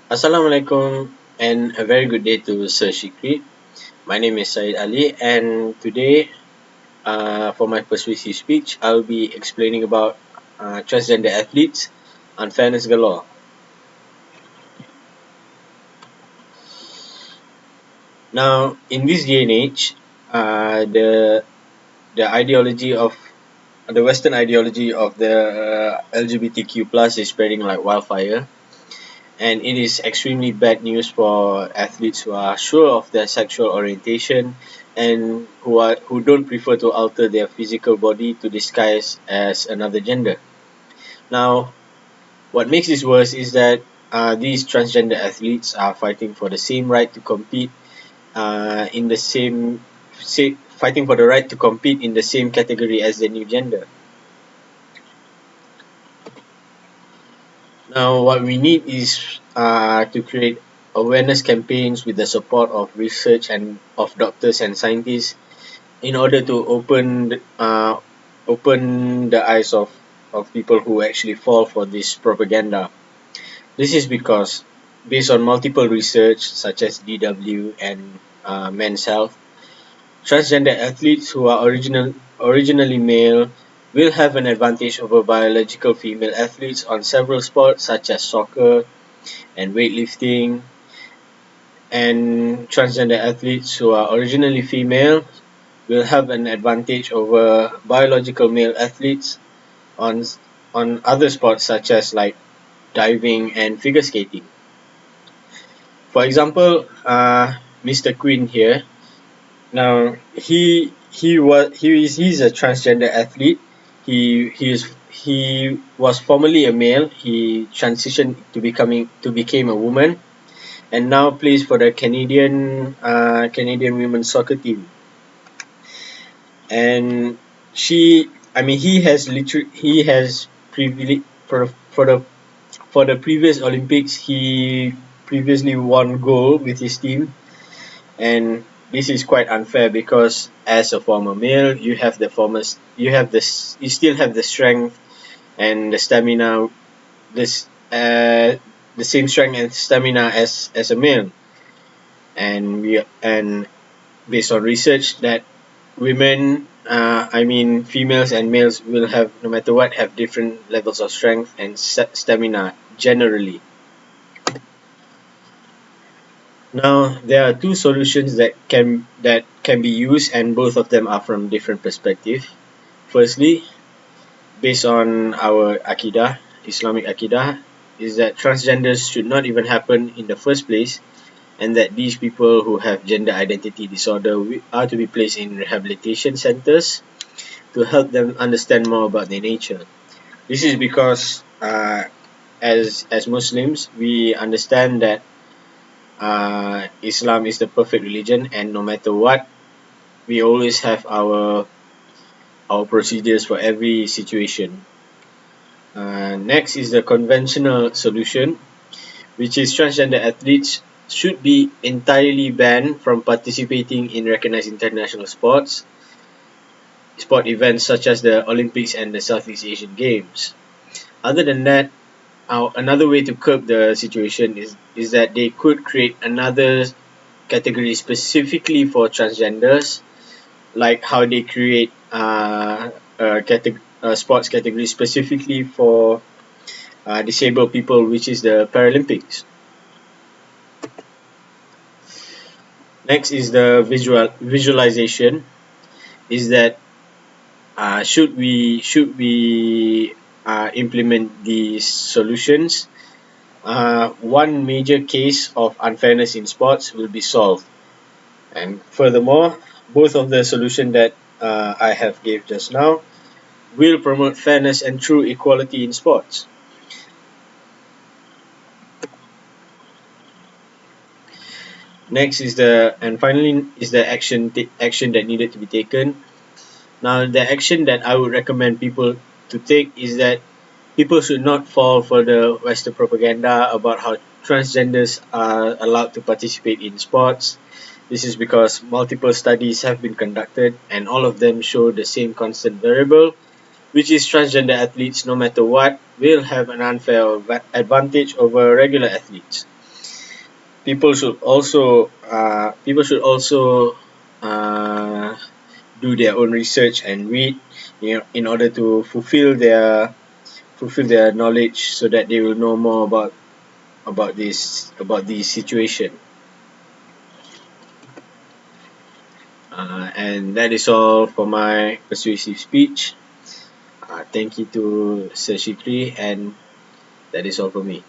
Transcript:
Assalamualaikum and a very good day to Sir Shikri. My name is Sayyid Ali, and today, for my persuasive speech, I'll be explaining about transgender athletes, unfairness galore. Now, in this day and age, the ideology of the Western ideology of the LGBTQ plus is spreading like wildfire, and it is extremely bad news for athletes who are sure of their sexual orientation and who don't prefer to alter their physical body to disguise as another gender. Now, what makes this worse is that these transgender athletes are fighting for the same right to compete in the fighting for the right to compete in the same category as the new gender. Now, what we need is to create awareness campaigns with the support of research and of doctors and scientists in order to open the eyes of people who actually fall for this propaganda. This is because, based on multiple research such as DW and Men's Health, transgender athletes who are originally male will have an advantage over biological female athletes on several sports such as soccer and weightlifting, and transgender athletes who are originally female will have an advantage over biological male athletes on on other sports such as like diving and figure skating. For example, Mr. Quinn here. Now he's a transgender athlete. He was formerly a male. He transitioned to became a woman, and now plays for the Canadian women's soccer team. And he has for the previous Olympics. He previously won gold with his team, and this is quite unfair because as a former male, you still have the strength and the stamina, this the same strength and stamina as a male. And based on research that females and males will have, no matter what, have different levels of strength and stamina generally. Now, there are two solutions that can be used, and both of them are from different perspectives. Firstly, based on our akidah, Islamic akidah, is that transgenders should not even happen in the first place, and that these people who have gender identity disorder are to be placed in rehabilitation centers to help them understand more about their nature. This is because, as Muslims, we understand that Islam is the perfect religion, and no matter what, we always have our procedures for every situation. Next is the conventional solution, which is transgender athletes should be entirely banned from participating in recognized international sport events such as the Olympics and the Southeast Asian Games. Other than that, another way to curb the situation is that they could create another category specifically for transgenders, like how they create a sports category specifically for disabled people, which is the Paralympics. Next is the visualization. Is that should we implement these solutions, one major case of unfairness in sports will be solved. And furthermore, both of the solution that I have gave just now will promote fairness and true equality in sports. Next is finally is the action that needed to be taken. Now, the action that I would recommend people to take is that people should not fall for the Western propaganda about how transgenders are allowed to participate in sports. This is because multiple studies have been conducted, and all of them show the same constant variable, which is transgender athletes, no matter what, will have an unfair advantage over regular athletes. people should also do their own research and read, in order to fulfill their knowledge, so that they will know more about this situation. And that is all for my persuasive speech. Thank you to Sir Shikri, and that is all for me.